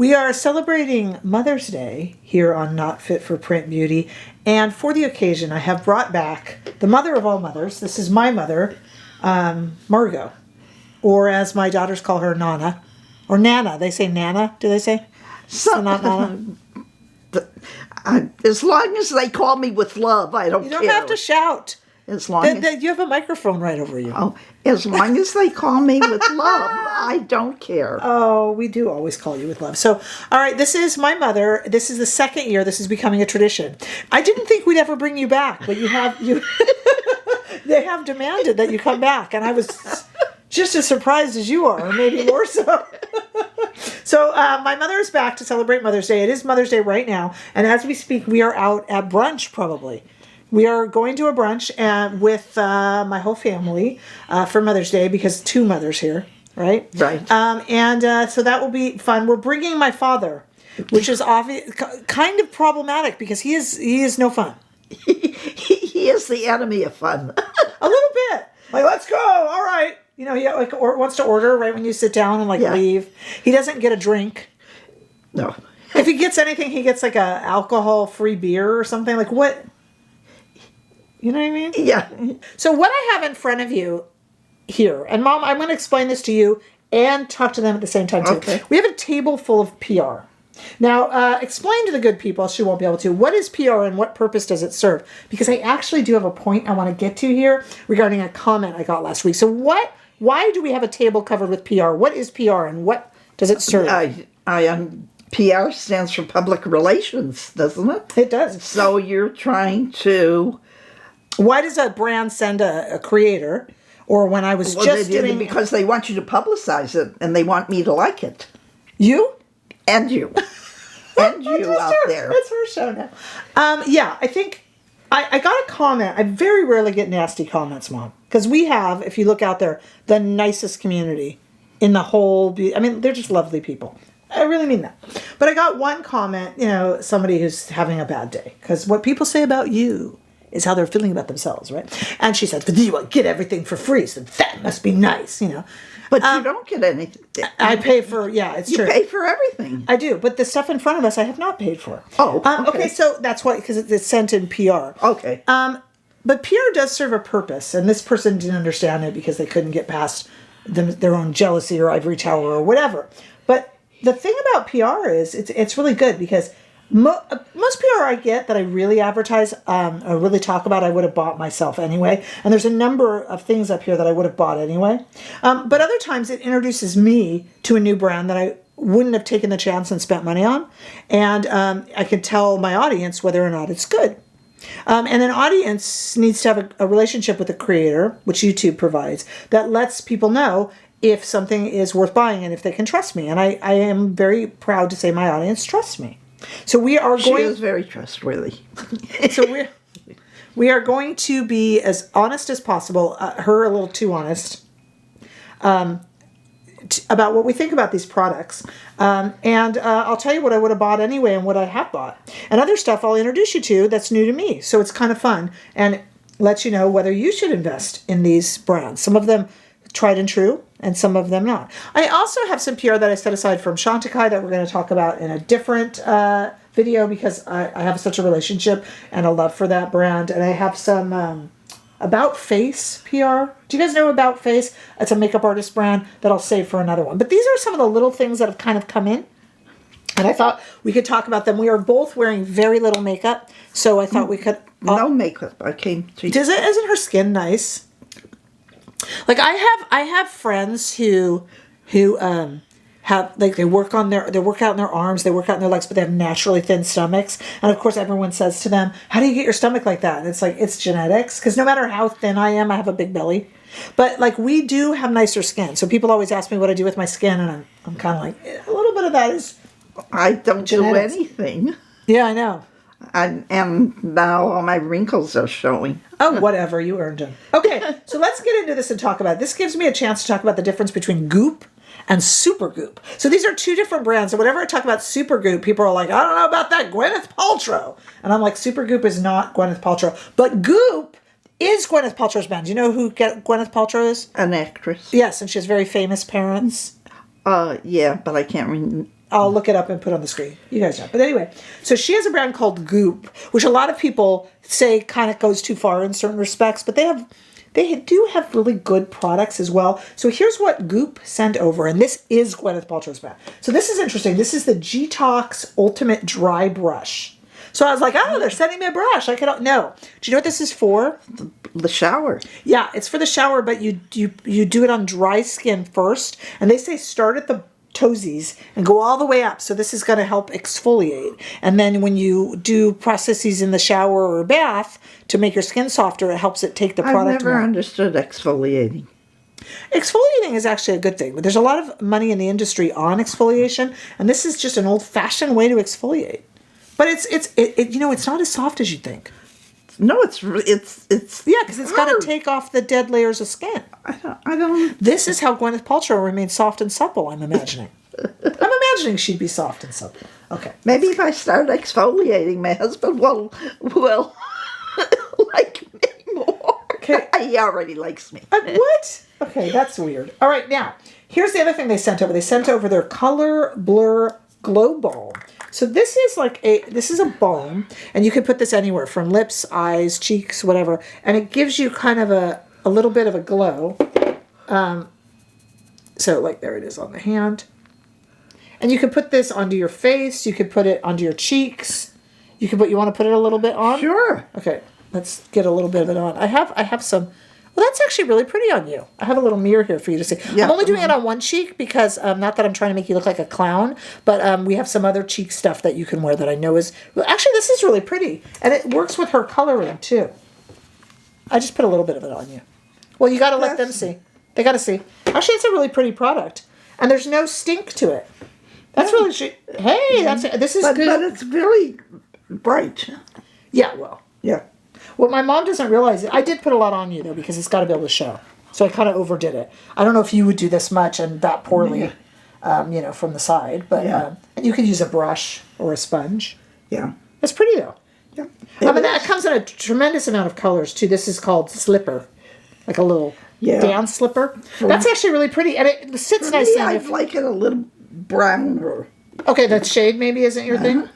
We are celebrating Mother's Day here on Not Fit for Print Beauty, and for the occasion I have brought back the mother of all mothers. This is my mother, Margaux, or as my daughters call her, Nana, or Nana. They say Nana, do they say? So not Nana? As long as they call me with love, I don't care. You don't have to shout. As long as you have a microphone right over you. Oh, as long as they call me with love, I don't care. Oh, we do always call you with love. So, all right, this is my mother. This is the second year. This is becoming a tradition. I didn't think we'd ever bring you back, but you. They have demanded that you come back, and I was just as surprised as you are, or maybe more so. So my mother is back to celebrate Mother's Day. It is Mother's Day right now, and as we speak, we are out at brunch probably. We are going to a brunch with my whole family for Mother's Day because 2 mothers here, right? Right. So that will be fun. We're bringing my father, which is kind of problematic because he is no fun. He is the enemy of fun. A little bit. Like, let's go. All right. You know, he wants to order right when you sit down and leave. He doesn't get a drink. No. If he gets anything, he gets like a alcohol-free beer or something. Like what? You know what I mean? Yeah. So what I have in front of you here, and Mom, I'm going to explain this to you and talk to them at the same time too. Okay. We have a table full of PR. Now, explain to the good people, she won't be able to, what is PR and what purpose does it serve? Because I actually do have a point I want to get to here regarding a comment I got last week. So why do we have a table covered with PR? What is PR and what does it serve? PR stands for public relations, doesn't it? It does. So you're trying to... Why does a brand send a creator? Or when I was doing... Because they want you to publicize it, and they want me to like it. You? And you. And you out there. It's her show now. I think... I got a comment. I very rarely get nasty comments, Mom. Because we have, if you look out there, the nicest community in the whole... I mean, they're just lovely people. I really mean that. But I got one comment, somebody who's having a bad day. Because what people say about you is how they're feeling about themselves, right? And she said, "Do you get everything for free? So that must be nice, But you don't get anything. I pay for, it's true. You pay for everything. I do, but the stuff in front of us I have not paid for. Oh, okay. So that's why, because it's sent in PR. Okay. But PR does serve a purpose, and this person didn't understand it because they couldn't get past their own jealousy or ivory tower or whatever. But the thing about PR is it's really good because most PR I get that I really advertise or really talk about, I would have bought myself anyway. And there's a number of things up here that I would have bought anyway. But other times it introduces me to a new brand that I wouldn't have taken the chance and spent money on. And I can tell my audience whether or not it's good. And an audience needs to have a relationship with the creator, which YouTube provides, that lets people know if something is worth buying and if they can trust me. And I am very proud to say my audience trusts me. So we are going... She is very trustworthy. So we are going to be as honest as possible, her a little too honest, about what we think about these products. And I'll tell you what I would have bought anyway and what I have bought. And other stuff I'll introduce you to that's new to me. So it's kind of fun and lets you know whether you should invest in these brands. Some of them tried and true, and some of them not. I also have some PR that I set aside from Chantecaille that we're going to talk about in a different video because I have such a relationship and a love for that brand. And I have some About Face PR. Do you guys know About Face? It's a makeup artist brand that I'll save for another one. But these are some of the little things that have kind of come in. And I thought we could talk about them. We are both wearing very little makeup, so I thought we could... No makeup. I came to... Isn't her skin nice? Like I have friends who have they work out in their arms, they work out in their legs, but they have naturally thin stomachs. And of course everyone says to them, "How do you get your stomach like that?" And it's like, it's genetics, because no matter how thin I am, I have a big belly. But like we do have nicer skin. So people always ask me what I do with my skin, and I'm kind of like, a little bit of that is I don't genetics. do anything. Yeah, I know. And now all my wrinkles are showing. Oh, whatever. You earned them. Okay, so let's get into this and talk about it. This gives me a chance to talk about the difference between Goop and Supergoop. So these are 2 different brands. And whenever I talk about Supergoop, people are like, "I don't know about that, Gwyneth Paltrow." And I'm like, Supergoop is not Gwyneth Paltrow. But Goop is Gwyneth Paltrow's brand. Do you know who Gwyneth Paltrow is? An actress. Yes, and she has very famous parents. Yeah, but I can't I'll look it up and put it on the screen. You guys know. But anyway, so she has a brand called Goop, which a lot of people say kind of goes too far in certain respects, but they do have really good products as well. So here's what Goop sent over, and this is Gwyneth Paltrow's brand. So this is interesting. This is the G.Tox Ultimate Dry Brush. So I was like, oh, they're sending me a brush. I cannot know. Do you know what this is for? The shower. Yeah, it's for the shower, but you do it on dry skin first. And they say start at the toesies and go all the way up. So this is going to help exfoliate. And then when you do processes in the shower or bath to make your skin softer, it helps it take the product. I've never understood exfoliating. Exfoliating is actually a good thing, but there's a lot of money in the industry on exfoliation, and this is just an old-fashioned way to exfoliate. But it's not as soft as you think. No, it's Yeah, because it's got to take off the dead layers of skin. I don't. This is how Gwyneth Paltrow remains soft and supple, I'm imagining. I'm imagining she'd be soft and supple. Okay. Maybe if I start exfoliating, my husband will like me more. Okay. He already likes me. What? Okay, that's weird. All right, now, here's the other thing they sent over. They sent over their Colorblur Glow Balm. So this is a balm, and you can put this anywhere from lips, eyes, cheeks, whatever, and it gives you kind of a little bit of a glow. So like there it is on the hand. And you can put this onto your face, you could put it onto your cheeks. You want to put it a little bit on? Sure. Okay, let's get a little bit of it on. I have some. Well, that's actually really pretty on you. I have a little mirror here for you to see. Yeah. I'm only doing it on one cheek because, not that I'm trying to make you look like a clown, but we have some other cheek stuff that you can wear that I know is... Well, actually, this is really pretty. And it works with her coloring, too. I just put a little bit of it on you. Well, you got to let them see. They got to see. Actually, it's a really pretty product. And there's no stink to it. That's really... Hey, this is good. But it's very bright. Yeah, well... Yeah. What my mom doesn't realize, I did put a lot on you, though, because it's got to be able to show. So I kind of overdid it. I don't know if you would do this much and that poorly, from the side. But and you could use a brush or a sponge. Yeah. It's pretty, though. Yeah. That comes in a tremendous amount of colors, too. This is called Slipper. Like a little dance slipper. That's actually really pretty. And it sits nice. I'd like it a little browner. Okay, that shade maybe isn't your thing?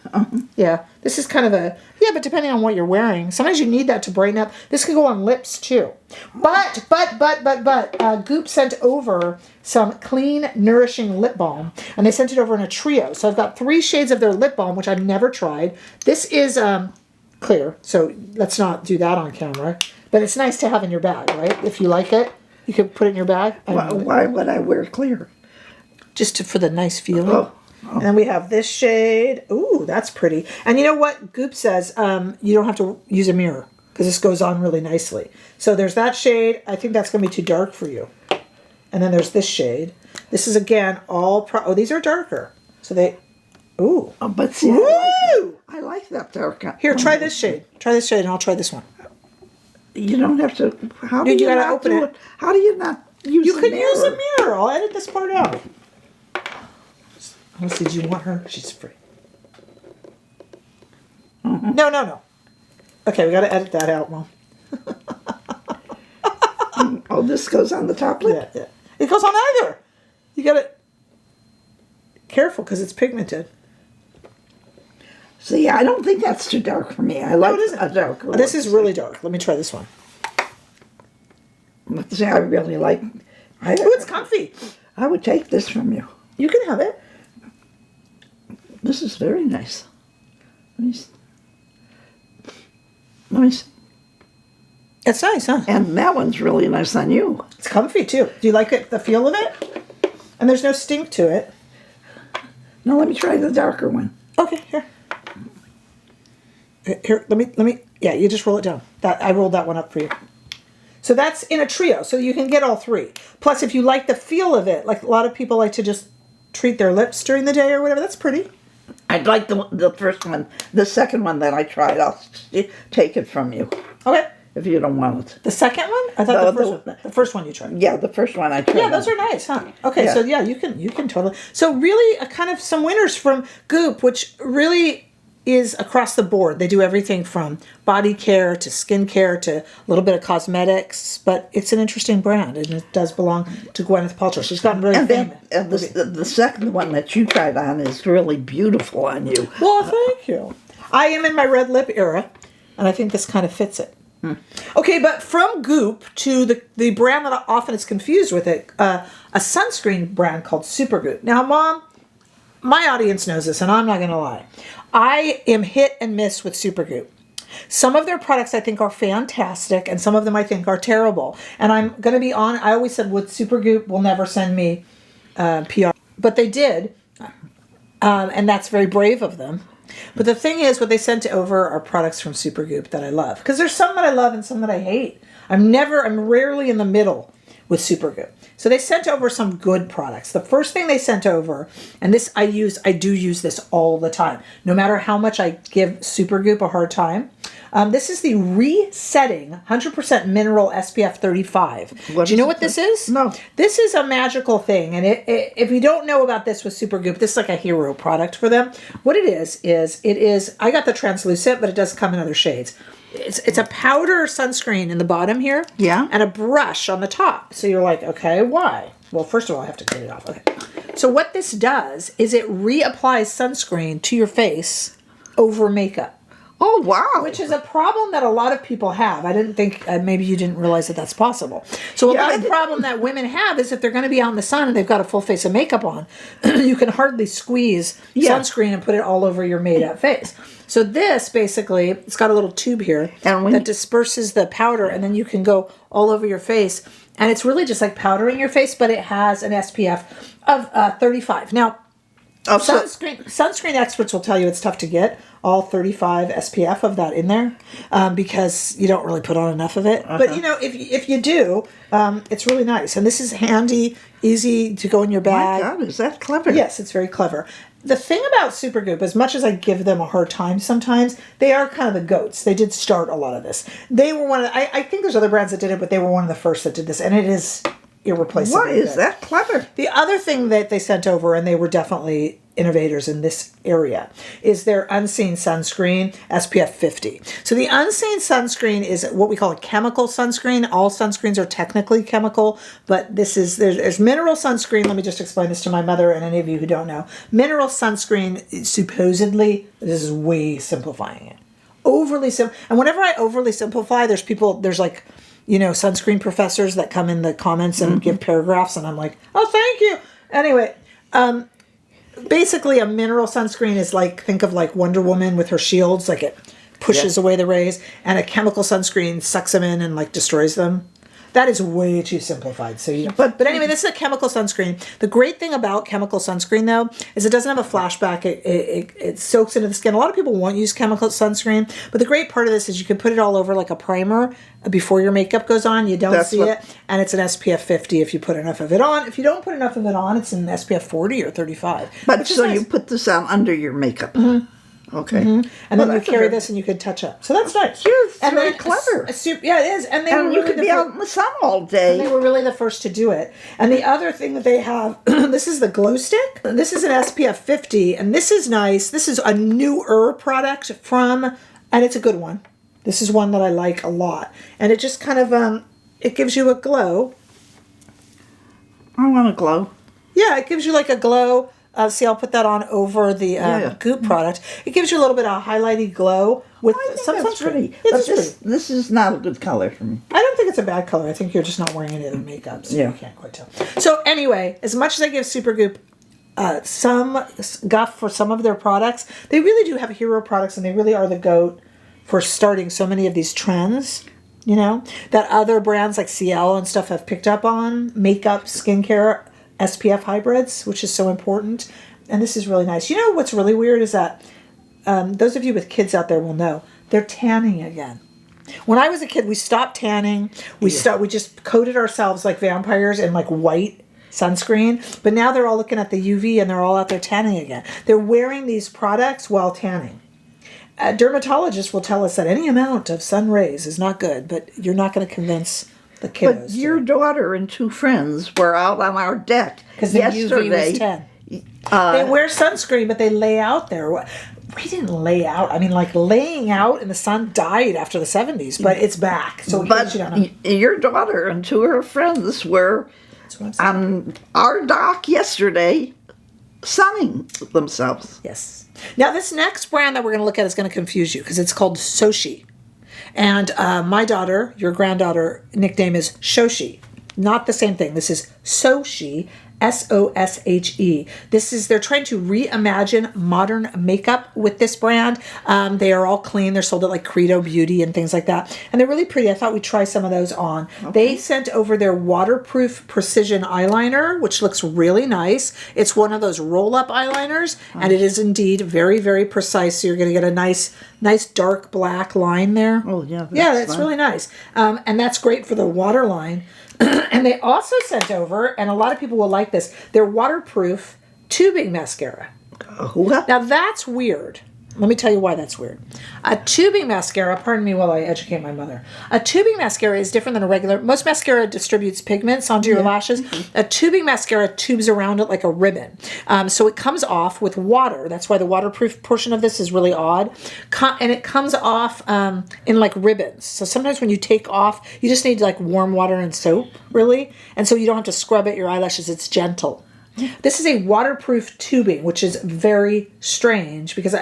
Yeah. This is kind of a... Yeah, but depending on what you're wearing. Sometimes you need that to brighten up. This could go on lips, too. But, Goop sent over some clean, nourishing lip balm. And they sent it over in a trio. So I've got 3 shades of their lip balm, which I've never tried. This is clear. So let's not do that on camera. But it's nice to have in your bag, right? If you like it, you could put it in your bag. Why would I wear clear? Just for the nice feeling. And then we have this shade. Ooh, that's pretty. And you know what? Goop says you don't have to use a mirror because this goes on really nicely. So there's that shade. I think that's going to be too dark for you. And then there's this shade. This is, again, all... these are darker. So they... Ooh. Oh, but see, I like that dark. Here, try this shade. Try this shade, and I'll try this one. You don't have to... How do you gotta open it. How do you not use You a could mirror? use a mirror. I'll edit this part out. Honestly, do you want her? She's free. Mm-hmm. No. Okay, we got to edit that out, Mom. Oh, this goes on the top lip? Yeah. It goes on either. You got to... Careful, because it's pigmented. See, I don't think that's too dark for me. I like a darker one. This is really dark. Let me try this one. See, I really like... it's comfy. I would take this from you. You can have it. This is very nice. Let me see. It's nice, huh? And that one's really nice on you. It's comfy, too. Do you like it, the feel of it? And there's no stink to it. Now let me try the darker one. Okay, here. Here, let me. Yeah, you just roll it down. I rolled that one up for you. So that's in a trio, so you can get all 3. Plus, if you like the feel of it, like a lot of people like to just treat their lips during the day or whatever, that's pretty. I'd like the first one. The second one that I tried, I'll take it from you. Okay. If you don't want it. The second one? I thought the first one you tried. Yeah, the first one I tried. Yeah, those are nice, huh? Okay, so you can totally. So really, some winners from Goop, which really is across the board. They do everything from body care to skin care to a little bit of cosmetics, but it's an interesting brand, and it does belong to Gwyneth Paltrow. She's gotten really famous. And the second one that you tried on is really beautiful on you. Well, thank you. I am in my red lip era, and I think this kind of fits it. Okay, but from Goop to the brand that often is confused with it, a sunscreen brand called Supergoop. Now, Mom, my audience knows this, and I'm not going to lie. I am hit and miss with Supergoop. Some of their products I think are fantastic, and some of them I think are terrible. And I'm going to be on. I always said with Supergoop will never send me PR, but they did, and that's very brave of them. But the thing is, what they sent over are products from Supergoop that I love, because there's some that I love and some that I hate. I'm rarely in the middle with Supergoop. So they sent over some good products. The first thing they sent over, and this I do use this all the time, no matter how much I give Supergoop a hard time. This is the Resetting 100% Mineral SPF 35. Do you know what this is? No. This is a magical thing, and if you don't know about this with Supergoop, this is like a hero product for them. What it is, I got the translucent, but it does come in other shades. It's a powder sunscreen in the bottom here. Yeah. And a brush on the top. So you're like, okay, why? Well, first of all, I have to clean it off. Okay. So what this does is it reapplies sunscreen to your face over makeup. Oh, wow. Which is a problem that a lot of people have. I didn't think, maybe you didn't realize that that's possible. So a lot of problem that women have is if they're going to be out in the sun and they've got a full face of makeup on, you can hardly squeeze sunscreen and put it all over your made up face. So this basically, it's got a little tube here that disperses the powder, and then you can go all over your face. And it's really just like powdering your face, but it has an SPF of 35. Now, sunscreen experts will tell you it's tough to get all 35 SPF of that in there because you don't really put on enough of it. But, if you do, it's really nice. And this is handy, easy to go in your bag. My God, is that clever? Yes, it's very clever. The thing about Supergoop, as much as I give them a hard time sometimes, they are kind of the goats. They did start a lot of this. They were one of I think there's other brands that did it, but they were one of the first that did this. And it is irreplaceable. Why is that clever? The other thing that they sent over, and they were definitely innovators in this area, is their Unseen Sunscreen SPF 50. So the Unseen Sunscreen is what we call a chemical sunscreen. All sunscreens are technically chemical, but there's mineral sunscreen. Let me just explain this to my mother and any of you who don't know. Mineral sunscreen, supposedly, this is way simplifying it. Overly simple. And whenever I overly simplify, there's like, sunscreen professors that come in the comments and give paragraphs, and I'm like, oh, thank you. Anyway, basically a mineral sunscreen is like, think of like Wonder Woman with her shields, like it pushes away the rays, and a chemical sunscreen sucks them in and like destroys them. That is way too simplified. So but anyway, this is a chemical sunscreen. The great thing about chemical sunscreen, though, is it doesn't have a flashback. It soaks into the skin. A lot of people won't use chemical sunscreen, but the great part of this is you can put it all over like a primer before your makeup goes on. You don't see it, and it's an SPF 50 if you put enough of it on. If you don't put enough of it on, it's an SPF 40 or 35. But so nice. You put this on under your makeup. Mm-hmm. Okay. Mm-hmm. And then you carry this and you can touch up. So that's nice. It's very clever. Yeah, it is. And you could be out in the sun all day. They were really the first to do it. And the other thing that they have, this is the glow stick. This is an SPF 50, and this is nice. This is a newer product and it's a good one. This is one that I like a lot. And it just kind of, it gives you a glow. I want a glow. Yeah, it gives you like a glow. See, I'll put that on over the Goop product. It gives you a little bit of highlighty glow with some sunscreen. This is not a good color for me. I don't think it's a bad color. I think you're just not wearing any of the makeup, so you can't quite tell. So anyway, as much as I give Supergoop some guff for some of their products, they really do have hero products, and they really are the GOAT for starting so many of these trends. That other brands like CL and stuff have picked up on makeup, skincare, SPF hybrids, which is so important. And this is really nice. What's really weird is that those of you with kids out there will know they're tanning again. When I was a kid, we stopped tanning. We just coated ourselves like vampires in like white sunscreen. But now they're all looking at the UV and they're all out there tanning again. They're wearing these products while tanning. Dermatologists will tell us that any amount of sun rays is not good, but you're not going to convince the kiddos. But your daughter and two friends were out on our deck because the UV was 10. They wear sunscreen, but they lay out there. we didn't lay out. I mean, like laying out in the sun died after the 70s, but it's back. So in case you don't know. Your daughter and two of her friends were on our dock yesterday sunning themselves. Yes. Now, this next brand that we're going to look at is going to confuse you because it's called Soshe. And my daughter, your granddaughter, nickname is Soshe. Not the same thing. This is Soshe, Soshe. They're trying to reimagine modern makeup with this brand. They are all clean. They're sold at like Credo Beauty and things like that. And they're really pretty. I thought we'd try some of those on. Okay. They sent over their waterproof precision eyeliner, which looks really nice. It's one of those roll-up eyeliners, and it is indeed very, very precise. So you're going to get a nice dark black line there. Oh, yeah. That's really nice. And that's great for the waterline. And they also sent over, and a lot of people will like this, their waterproof tubing mascara. What? Now that's weird. Let me tell you why that's weird. A tubing mascara, pardon me while I educate my mother. A tubing mascara is different than a regular. Most mascara distributes pigments onto your lashes. Mm-hmm. A tubing mascara tubes around it like a ribbon. So it comes off with water. That's why the waterproof portion of this is really odd. And it comes off in like ribbons. So sometimes when you take off, you just need like warm water and soap, really. And so you don't have to scrub at your eyelashes. It's gentle. This is a waterproof tubing, which is very strange because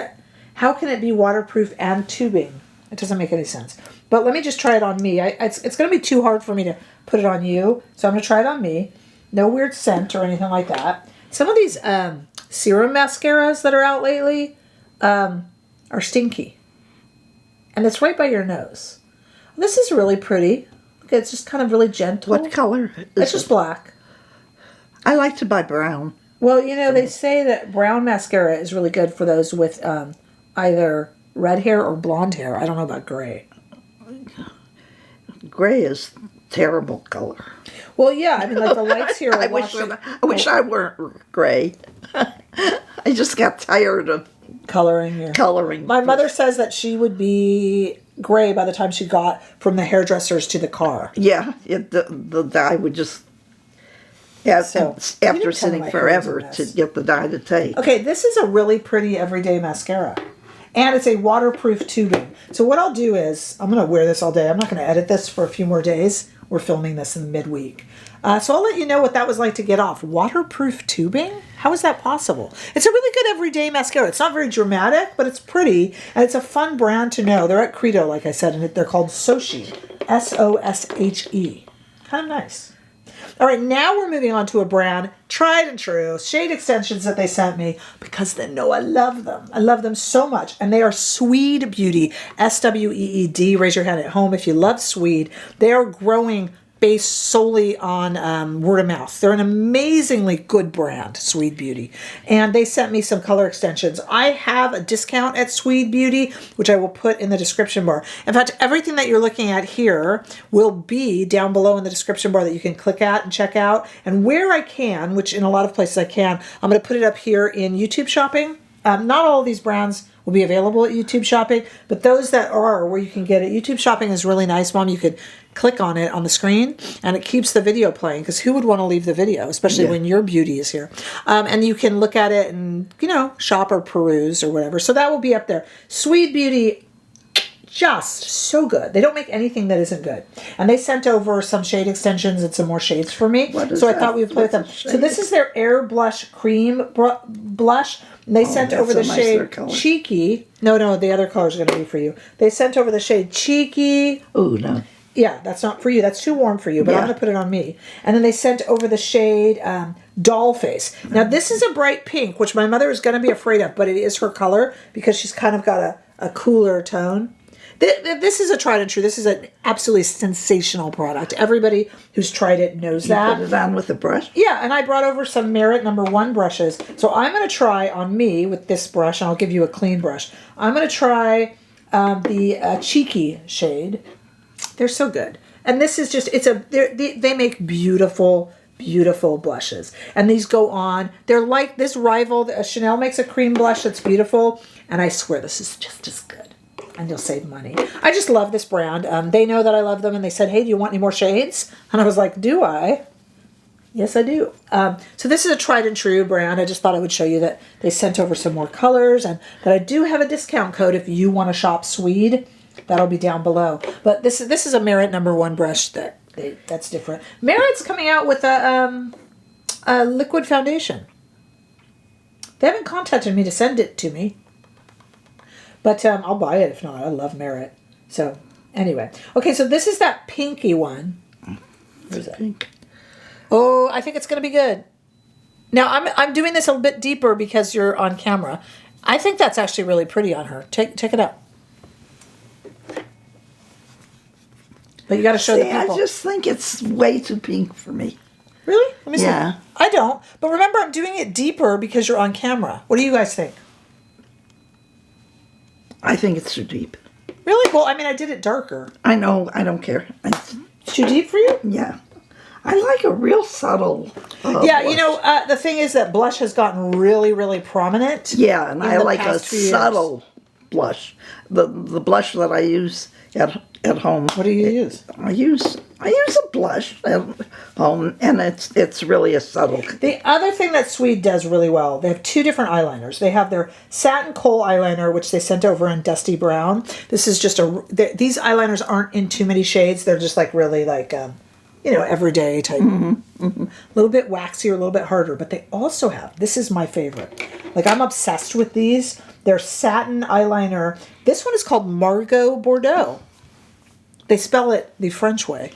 how can it be waterproof and tubing? It doesn't make any sense. But let me just try it on me. It's going to be too hard for me to put it on you. So I'm going to try it on me. No weird scent or anything like that. Some of these serum mascaras that are out lately are stinky. And it's right by your nose. This is really pretty. It's just kind of really gentle. What color? It's just black. I like to buy brown. Well, they say that brown mascara is really good for those with either red hair or blonde hair. I don't know about gray. Gray is terrible color. Well, yeah. I mean, like the lights here are I wish I weren't gray. I just got tired of coloring. My mother says that she would be gray by the time she got from the hairdressers to the car. Yeah, the dye would just... Yeah, so after sitting forever to get the dye to take. Okay, this is a really pretty everyday mascara. And it's a waterproof tubing. So what I'll do is, I'm going to wear this all day. I'm not going to edit this for a few more days. We're filming this in the midweek. So I'll let you know what that was like to get off. Waterproof tubing? How is that possible? It's a really good everyday mascara. It's not very dramatic, but it's pretty. And it's a fun brand to know. They're at Credo, like I said, and they're called Soshe. Soshe. Kind of nice. All right, now we're moving on to a brand, tried and true, shade extensions that they sent me because they know I love them. I love them so much. And they are Sweed Beauty, Sweed. Raise your hand at home if you love Sweed. They are growing based solely on word of mouth. They're an amazingly good brand, Sweed Beauty. And they sent me some color extensions. I have a discount at Sweed Beauty, which I will put in the description bar. In fact, everything that you're looking at here will be down below in the description bar that you can click at and check out. And where I can, which in a lot of places I can, I'm going to put it up here in YouTube Shopping. Not all of these brands will be available at YouTube Shopping, but those that are where you can get it. YouTube Shopping is really nice, Mom. You could click on it on the screen and it keeps the video playing because who would want to leave the video, especially when your beauty is here. And you can look at it and, shop or peruse or whatever. So that will be up there. Sweed Beauty, just so good. They don't make anything that isn't good. And they sent over some shade extensions and some more shades for me. So I thought we would play with them. So this is their Air Blush Cream Blush. And they sent over the shade Cheeky. No, the other color is going to be for you. They sent over the shade Cheeky. Oh, no. Yeah, that's not for you. That's too warm for you, but I'm going to put it on me. And then they sent over the shade Doll Face. Now, this is a bright pink, which my mother is going to be afraid of, but it is her color because she's kind of got a cooler tone. This is a tried and true. This is an absolutely sensational product. Everybody who's tried it knows that. You put it on with a brush? Yeah, and I brought over some Merit #1 brushes. So I'm going to try on me with this brush, and I'll give you a clean brush. I'm going to try the Cheeky shade. They're so good. And this is just, they make beautiful blushes. And these go on. They're like this rival. Chanel makes a cream blush that's beautiful. And I swear this is just as good. And you'll save money. I just love this brand. They know that I love them. And they said, hey, do you want any more shades? And I was like, do I? Yes, I do. So this is a tried and true brand. I just thought I would show you that they sent over some more colors and that I do have a discount code if you want to shop Sweed. That'll be down below. But this is a Merit #1 brush that's different. Merit's coming out with a liquid foundation. They haven't contacted me to send it to me. But I'll buy it if not. I love Merit. So anyway. Okay, so this is that pinky one. Where's that? Pink. Oh, I think it's going to be good. Now, I'm doing this a little bit deeper because you're on camera. I think that's actually really pretty on her. Take it out. But you got to show the people. I just think it's way too pink for me. Really? Let me see. Yeah. I don't. But remember, I'm doing it deeper because you're on camera. What do you guys think? I think it's too deep. Really? Well, I mean, I did it darker. I know. I don't care. It's too deep for you? Yeah. I like a real subtle yeah, blush. you know, the thing is that blush has gotten really, really prominent. Yeah, and I like a few years. subtle blush. The blush that I use at home. What do you use? I use a blush at home, and it's really a subtle. The other thing that Sweed does really well, they have 2 different eyeliners. They have their Satin Kohl eyeliner, which they sent over in Dusty Brown. This is just these eyeliners aren't in too many shades. They're just like really like, everyday type. A little bit waxier, a little bit harder. But they also have, this is my favorite. Like, I'm obsessed with these. They're satin eyeliner. This one is called Margaux Bordeaux. They spell it the French way.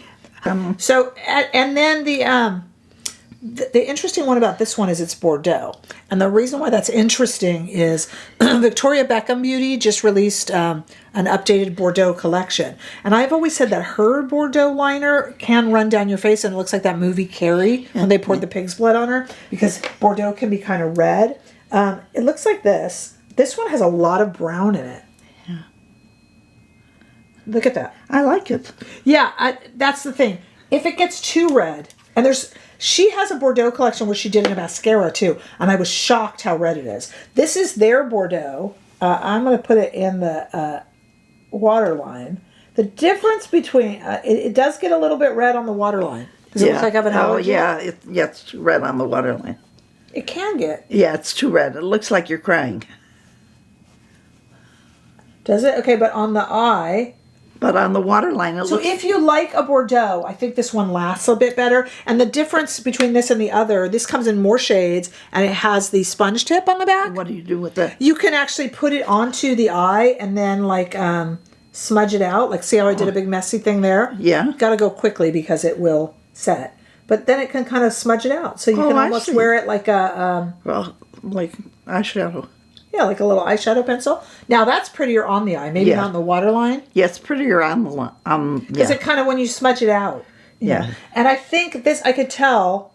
So, and then the interesting one about this one is it's Bordeaux. And the reason why that's interesting is Victoria Beckham Beauty just released an updated Bordeaux collection. And I've always said that her Bordeaux liner can run down your face, and it looks like that movie Carrie when they poured the pig's blood on her, because Bordeaux can be kind of red. It looks like this. This one has a lot of brown in it. Look at that. I like it. Yeah, that's the thing. If it gets too red, and she has a Bordeaux collection where she did a mascara too, and I was shocked how red it is. This is their Bordeaux. I'm going to put it in the waterline. The difference between, it does get a little bit red on the waterline. Does it look like I have an allergy? Oh, yeah, it's too red on the waterline. It can get. Yeah, it's too red. It looks like you're crying. Does it? Okay, but on the eye... But on the waterline, it So looks... if you like a Bordeaux, I think this one lasts a bit better. And the difference between this and the other, this comes in more shades, and it has the sponge tip on the back. What do you do with that? You can actually put it onto the eye and then like smudge it out. Like, see how I did a big messy thing there? Yeah. Got to go quickly because it will set. But then it can kind of smudge it out. So you can almost wear it like a... well, like eyeshadow. Yeah, like a little eyeshadow pencil. Now that's prettier on the eye, maybe not on the waterline. Yeah, it's prettier on the line. Because it kind of, when you smudge it out. Yeah. And I think this, I could tell,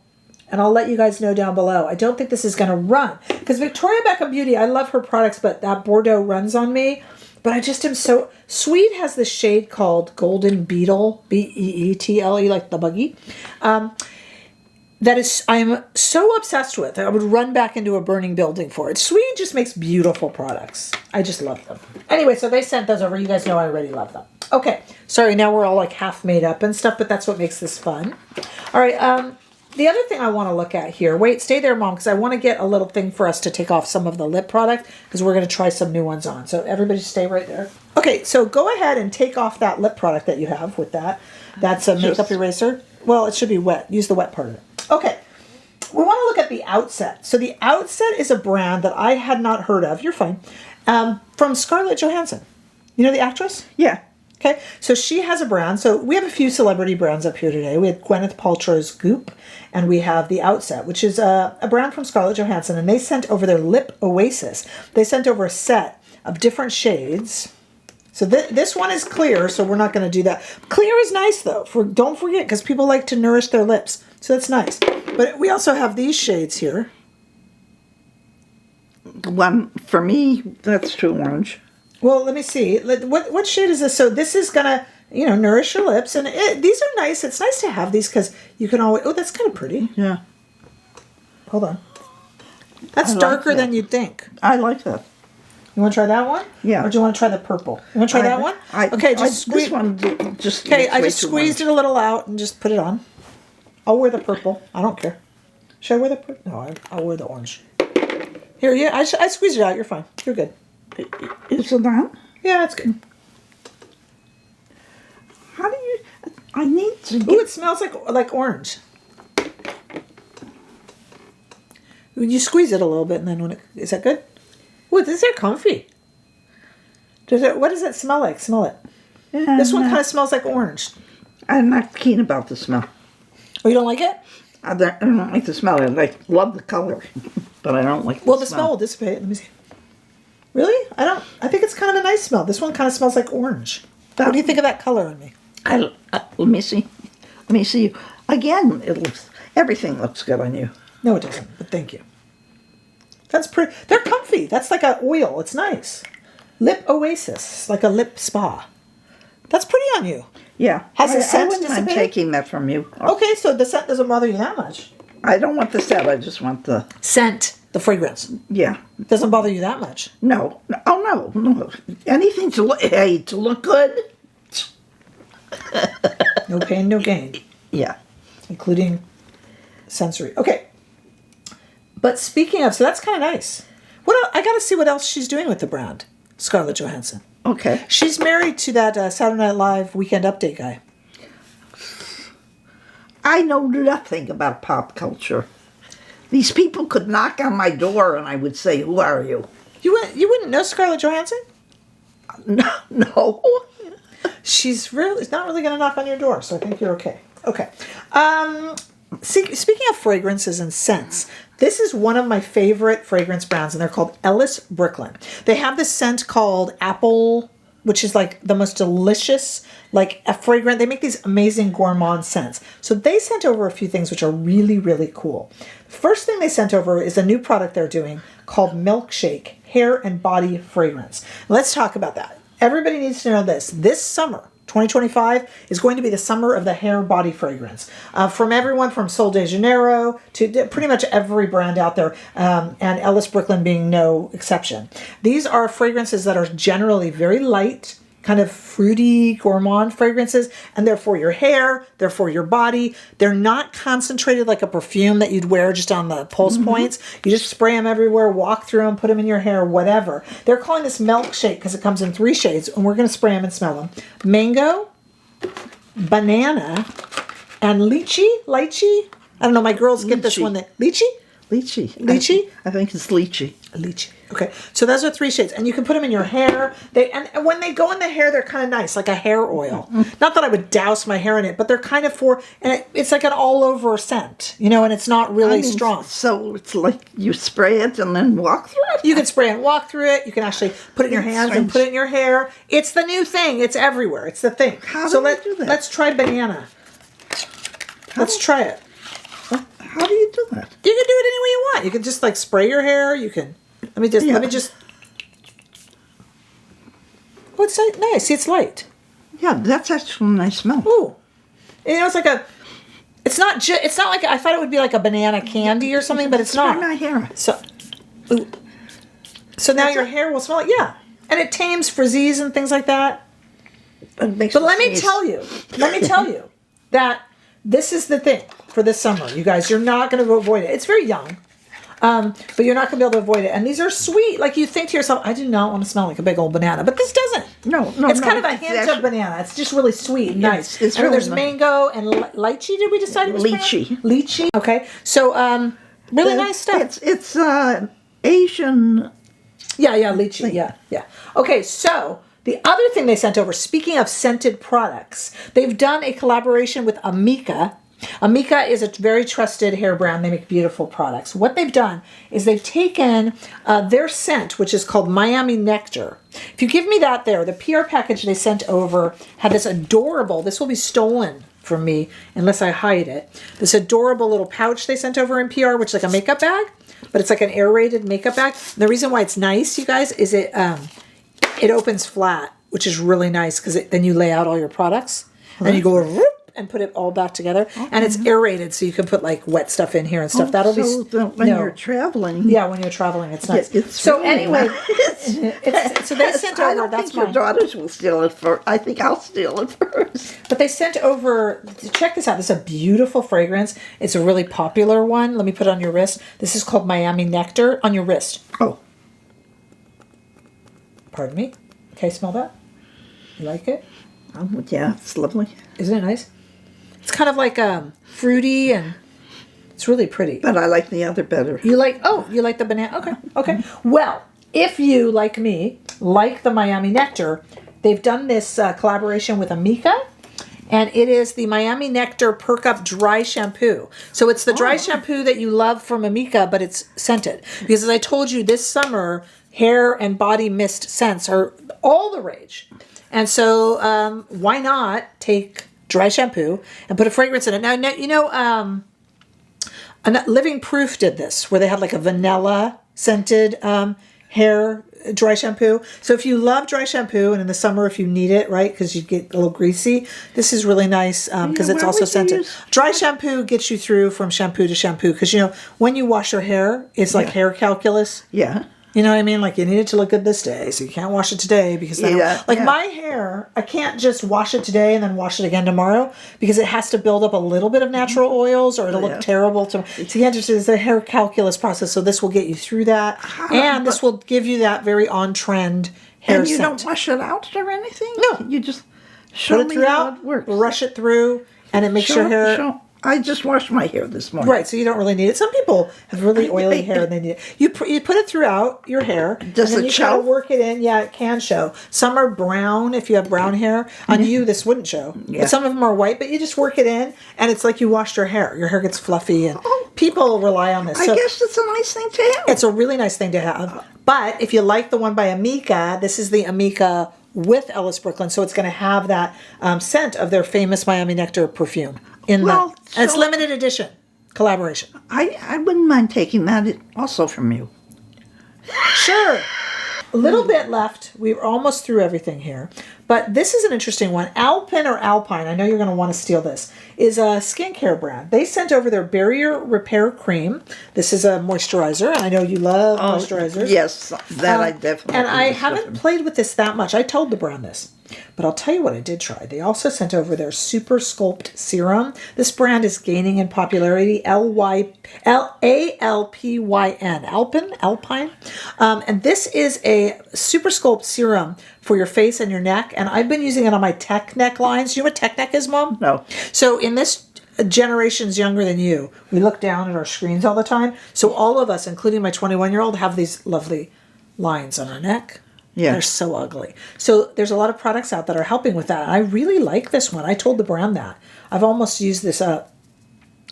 and I'll let you guys know down below, I don't think this is going to run. Because Victoria Beckham Beauty, I love her products, but that Bordeaux runs on me. But I just am so... Sweed has this shade called Golden Beetle, Beetle, like the buggy. That is, I'm so obsessed with. I would run back into a burning building for it. Sweed just makes beautiful products. I just love them. Anyway, so they sent those over. You guys know I already love them. Okay, sorry, now we're all like half made up and stuff, but that's what makes this fun. All right, the other thing I want to look at here, wait, stay there, Mom, because I want to get a little thing for us to take off some of the lip product, because we're going to try some new ones on. So everybody stay right there. Okay, so go ahead and take off that lip product that you have with that. That's a makeup eraser. Well, it should be wet. Use the wet part of it. Okay, we want to look at the Outset. So the Outset is a brand that I had not heard of. You're fine. From Scarlett Johansson. You know the actress? Yeah. Okay, so she has a brand. So we have a few celebrity brands up here today. We have Gwyneth Paltrow's Goop, and we have the Outset, which is a brand from Scarlett Johansson, and they sent over their Lip Oasis. They sent over a set of different shades. So this one is clear, so we're not going to do that. Clear is nice, though. Don't forget, because people like to nourish their lips. So that's nice. But we also have these shades here. One, for me, that's too orange. Well, let me see. What shade is this? So this is going to, nourish your lips. And these are nice. It's nice to have these because you can always... Oh, that's kind of pretty. Yeah. Hold on. That's darker than you'd think. I like that. You want to try that one? Yeah. Or do you want to try the purple? You want to try that one? Okay, just squeeze. This one just... Okay, I just squeezed it a little out and just put it on. I'll wear the purple. I don't care. Should I wear the purple? No, I'll wear the orange. Here, yeah, I squeezed it out. You're fine. You're good. Is it that? Yeah, it's good. How do you... I need to Ooh, get... it smells like orange. You squeeze it a little bit, and then when is that good? Ooh, these are comfy. What does it smell like? Smell it. This one kind of smells like orange. I'm not keen about the smell. Oh, you don't like it? I don't like the smell. I love the color, but I don't like the smell. Well, the smell will dissipate. Let me see. Really? I think it's kind of a nice smell. This one kind of smells like orange. What do you think of that color on me? Let me see. Let me see you. Again, everything looks good on you. No, it doesn't, but thank you. That's pretty. They're comfy. That's like an oil. It's nice. Lip Oasis, like a lip spa. That's pretty on you. Yeah. Has the scent I wouldn't mind dissipated? taking that from you. Okay, so the scent doesn't bother you that much. I don't want the scent. I just want the... Scent, the fragrance. Yeah. Doesn't bother you that much. No. Oh, no. Anything to look good. No pain, no gain. Yeah. Including sensory. Okay. But speaking of, so that's kind of nice. I got to see what else she's doing with the brand. Scarlett Johansson. Okay. She's married to that Saturday Night Live Weekend Update guy. I know nothing about pop culture. These people could knock on my door and I would say, "Who are you?" You wouldn't know Scarlett Johansson? No. She's not really going to knock on your door, so I think you're okay. Okay. Speaking of fragrances and scents, this is one of my favorite fragrance brands, and they're called Ellis Brooklyn. They have this scent called Apple, which is like the most delicious, like a fragrant. They make these amazing gourmand scents. So they sent over a few things which are really, really cool. The first thing they sent over is a new product they're doing called Milkshake Hair and Body Fragrance. Let's talk about that. Everybody needs to know this. This summer, 2025 is going to be the summer of the hair body fragrance. From everyone from Sol de Janeiro to pretty much every brand out there, and Ellis Brooklyn being no exception. These are fragrances that are generally very light, kind of fruity, gourmand fragrances, and they're for your hair, they're for your body. They're not concentrated like a perfume that you'd wear just on the pulse points. You just spray them everywhere, walk through them, put them in your hair, whatever. They're calling this Milkshake because it comes in 3 shades, and we're going to spray them and smell them. Mango, banana, and lychee. I don't know, my girls get this one. Lychee? Lychee? I think it's lychee. Lychee. Okay, so those are 3 shades, and you can put them in your hair. And when they go in the hair, they're kind of nice, like a hair oil. Not that I would douse my hair in it, but they're kind of and it's like an all-over scent, and it's not really strong. So it's like you spray it and then walk through it? You can spray and walk through it. You can actually put it in your hands and put it in your hair. It's the new thing. It's everywhere. It's the thing. How do you do that? Let's try banana. Let's try it. How do you do that? You can do it any way you want. You can just like spray your hair. You can. Let me just. Oh, it's nice. See, it's light. Yeah, that's actually a nice smell. Ooh, it's like a. It's not like I thought it would be like a banana candy or something, but it's not. Spray my hair. So now your hair will smell like and it tames frizzies and things like that. But let me tell you that this is the thing for this summer, you guys. You're not going to avoid it. It's very young. But you're not going to be able to avoid it. And these are sweet. Like you think to yourself, I do not want to smell like a big old banana. But this doesn't. No. It's kind of a hint of banana. It's just really sweet and nice. It's really there's nice. Mango and lychee. Did we decide it was lychee? Lychee. Okay. So really nice stuff. It's Asian. Yeah, lychee. Yeah. Okay, so the other thing they sent over, speaking of scented products, they've done a collaboration with Amika. Amika is a very trusted hair brand. They make beautiful products. What they've done is they've taken their scent, which is called Miami Nectar. If you give me that there, the PR package they sent over had this adorable, this will be stolen from me unless I hide it, this adorable little pouch they sent over in PR, which is like a makeup bag, but it's like an aerated makeup bag. And the reason why it's nice, you guys, is it opens flat, which is really nice because then you lay out all your products and you go whoop, and put it all back together. And it's aerated, so you can put like wet stuff in here and stuff. That'll be when you're traveling. Yeah, when you're traveling, it's nice. It's so really anyway, nice. so they sent over. I don't That's think your mine. daughters will steal it first. I think I'll steal it first. But they sent over. Check this out. This is a beautiful fragrance. It's a really popular one. Let me put it on your wrist. This is called Miami Nectar on your wrist. Oh, Pardon me. Okay, smell that. You like it? yeah, it's lovely. Isn't it nice? It's kind of like fruity and it's really pretty. But I like the other better. You like the banana? Okay, okay. Well, if you, like me, like the Miami Nectar, they've done this collaboration with Amika, and it is the Miami Nectar Perk Up Dry Shampoo. So it's the dry shampoo that you love from Amika, but it's scented. Because as I told you, this summer, hair and body mist scents are all the rage. And so why not take dry shampoo and put a fragrance in it? Now you know, Living Proof did this, where they had like a vanilla scented hair dry shampoo. So if you love dry shampoo, and in the summer if you need it, right, because you get a little greasy, this is really nice because it's also scented. Dry shampoo gets you through from shampoo to shampoo because, you know, when you wash your hair, it's like hair calculus. Yeah. You know what I mean? Like, you need it to look good this day, so you can't wash it today because then, my hair, I can't just wash it today and then wash it again tomorrow because it has to build up a little bit of natural oils or it'll look terrible. So you can't just, it's a hair calculus process. So this will get you through that, and this will give you that very on-trend hair And you scent. don't wash it out or anything? No. You just Put show it me throughout, how it works. brush it through, and it makes your hair... I just washed my hair this morning. Right, so you don't really need it. Some people have really oily hair and they need it. You put it throughout your hair. Does and then it you show? try to work it in. Yeah, it can show. Some are brown if you have brown hair. On you, this wouldn't show. Yeah. But some of them are white, but you just work it in and it's like you washed your hair. Your hair gets fluffy and people rely on this. I guess it's a nice thing to have. It's a really nice thing to have. But if you like the one by Amika, this is the Amika with Ellis Brooklyn, so it's going to have that scent of their famous Miami Nectar perfume. And it's limited edition collaboration. I wouldn't mind taking that also from you. Sure. A little bit left. We're almost through everything here. But this is an interesting one. Alpyn or Alpyn, I know you're going to want to steal this, is a skincare brand. They sent over their Barrier Repair Cream. This is a moisturizer. I know you love moisturizers. Yes, that I definitely And I haven't played with this that much. I told the brand this. But I'll tell you what I did try. They also sent over their Super Sculpt Serum. This brand is gaining in popularity. Alpyn. Alpyn. And this is a Super Sculpt Serum for your face and your neck. And I've been using it on my tech neck lines. You know what tech neck is, Mom? No. So in this generation's younger than you, we look down at our screens all the time. So all of us, including my 21-year-old, have these lovely lines on our neck. Yeah. They're so ugly. So there's a lot of products out that are helping with that. I really like this one. I told the brand that. I've almost used this up.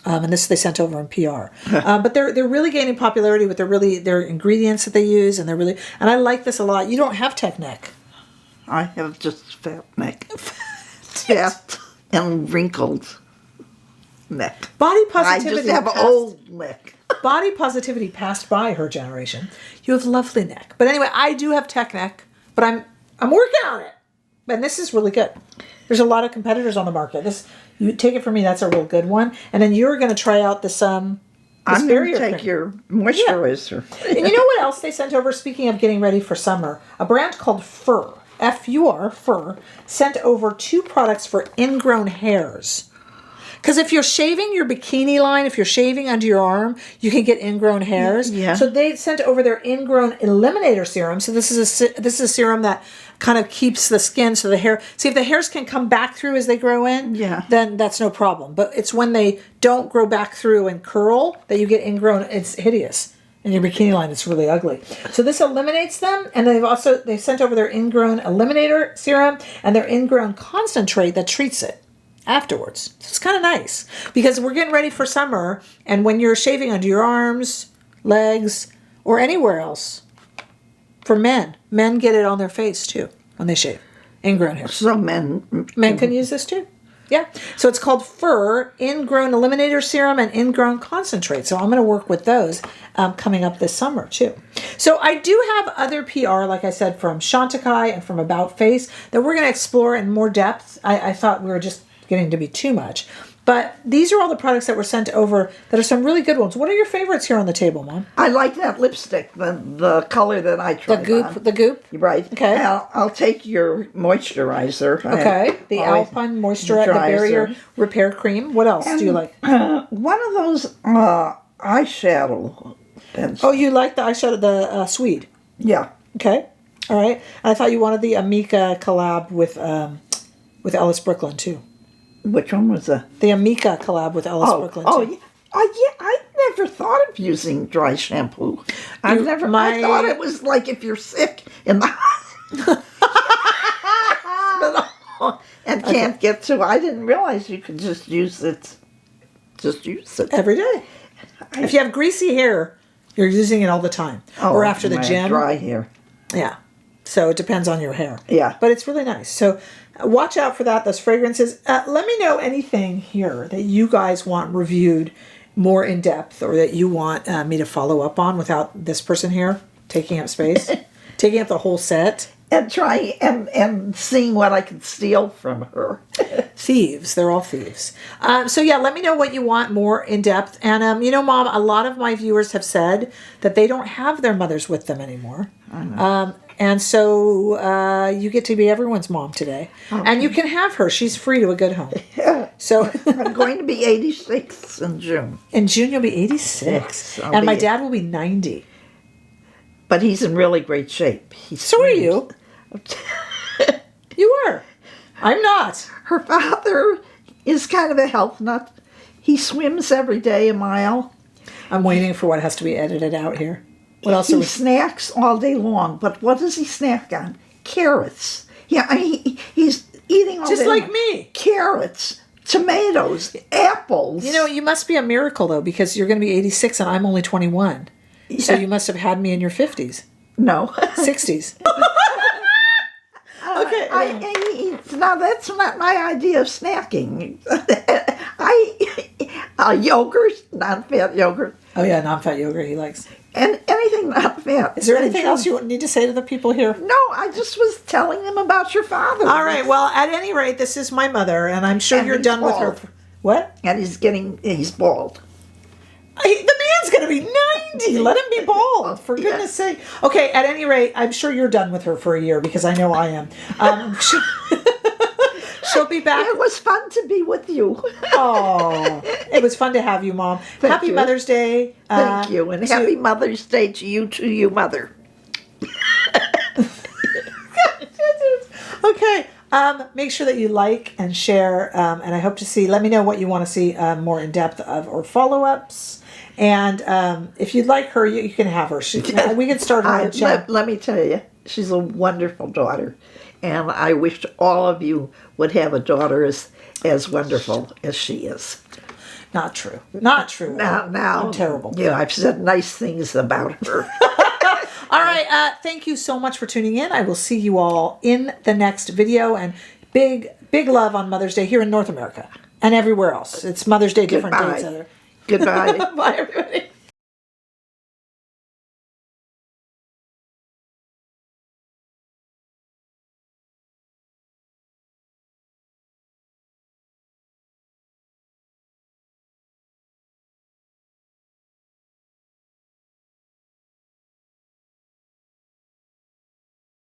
And this they sent over in PR. But they're really gaining popularity with their ingredients that they use, and I like this a lot. You don't have tech neck. I have just fat neck. Fat and wrinkled neck. Body positivity. I just have old neck. Body positivity passed by her generation. You have lovely neck. But anyway, I do have tech neck, but I'm working on it. And this is really good. There's a lot of competitors on the market. You take it from me, that's a real good one. And then you're going to try out this I'm going to take cream. your moisturizer. And you know what else they sent over, speaking of getting ready for summer? A brand called Fur, F-U-R, Fur, sent over 2 products for ingrown hairs. Because if you're shaving your bikini line, if you're shaving under your arm, you can get ingrown hairs. Yeah. So they sent over their ingrown eliminator serum. So this is a serum that kind of keeps the skin so the hair. See, if the hairs can come back through as they grow in, then that's no problem. But it's when they don't grow back through and curl that you get ingrown. It's hideous. In your bikini line, it's really ugly. So this eliminates them, and they've sent over their ingrown eliminator serum and their ingrown concentrate that treats it afterwards. So it's kind of nice because we're getting ready for summer, and when you're shaving under your arms, legs, or anywhere else, for men get it on their face too when they shave. Ingrown hair. So men can use this too. Yeah. So it's called Fur Ingrown Eliminator Serum and Ingrown Concentrate. So I'm going to work with those coming up this summer too. So I do have other PR, like I said, from Chantecaille and from About Face that we're going to explore in more depth. I thought we were just getting to be too much. But these are all the products that were sent over that are some really good ones. What are your favorites here on the table, Mom? I like that lipstick, the color that I tried on. The Goop? You're right. Okay. I'll take your moisturizer. Okay. The Alpyn Moisturizer, the Barrier Repair Cream. What else do you like? One of those eyeshadow pens. Oh, you like the eyeshadow, the Sweed? Yeah. Okay. All right. I thought you wanted the Amika collab with Ellis Brooklyn, too. Which one was that? The Amika collab with Ellis Brooklyn, too. Yeah. I never thought of using dry shampoo. I thought it was like if you're sick in the hospital and can't get to. I didn't realize you could just use it. Just use it every day. If you have greasy hair, you're using it all the time, or after the gym. Dry hair. Yeah. So it depends on your hair. Yeah. But it's really nice. So watch out for that. Those fragrances. Let me know anything here that you guys want reviewed more in depth, or that you want me to follow up on without this person here taking up space, taking up the whole set. And trying and seeing what I can steal from her. Thieves. They're all thieves. So yeah, let me know what you want more in depth. And Mom, a lot of my viewers have said that they don't have their mothers with them anymore. I know. And so you get to be everyone's mom today. Okay. And you can have her. She's free to a good home. Yeah. So I'm going to be 86 in June. In June you'll be 86. And my dad will be 90. But he's in really great shape. So are you. You are. I'm not. Her father is kind of a health nut. He swims every day a mile. I'm waiting for what has to be edited out here. What else? He snacks all day long, but what does he snack on? Carrots. Yeah, he's eating all just day like long. Me. Carrots, tomatoes, apples. You must be a miracle though, because you're going to be 86 and I'm only 21. Yeah. So you must have had me in your 50s. No, 60s. Okay. Now that's not my idea of snacking. Yogurt, non-fat yogurt. Oh yeah, non-fat yogurt he likes. And anything not fat. Is there anything else you need to say to the people here? No, I just was telling them about your father. All right. Well, at any rate, this is my mother, and I'm sure you're done with her. What? And he's bald. The man's going to be 90. Let him be bald, for goodness sake. Okay, at any rate, I'm sure you're done with her for a year, because I know I am. She'll be back. It was fun to be with you. Oh, it was fun to have you, Mom. Happy Mother's Day. Thank you, and happy Mother's Day to you, Mother. Okay. Make sure that you like and share, and I hope to see. Let me know what you want to see more in depth of or follow-ups. And if you'd like her, you can have her. We can start her on chat. Let me tell you, she's a wonderful daughter. And I wish all of you would have a daughter as wonderful as she is. Not true. Not true. Now, I'm terrible. Yeah, I've said nice things about her. All right. Thank you so much for tuning in. I will see you all in the next video. And big love on Mother's Day here in North America and everywhere else. It's Mother's Day, different dates. Goodbye. Bye, everybody.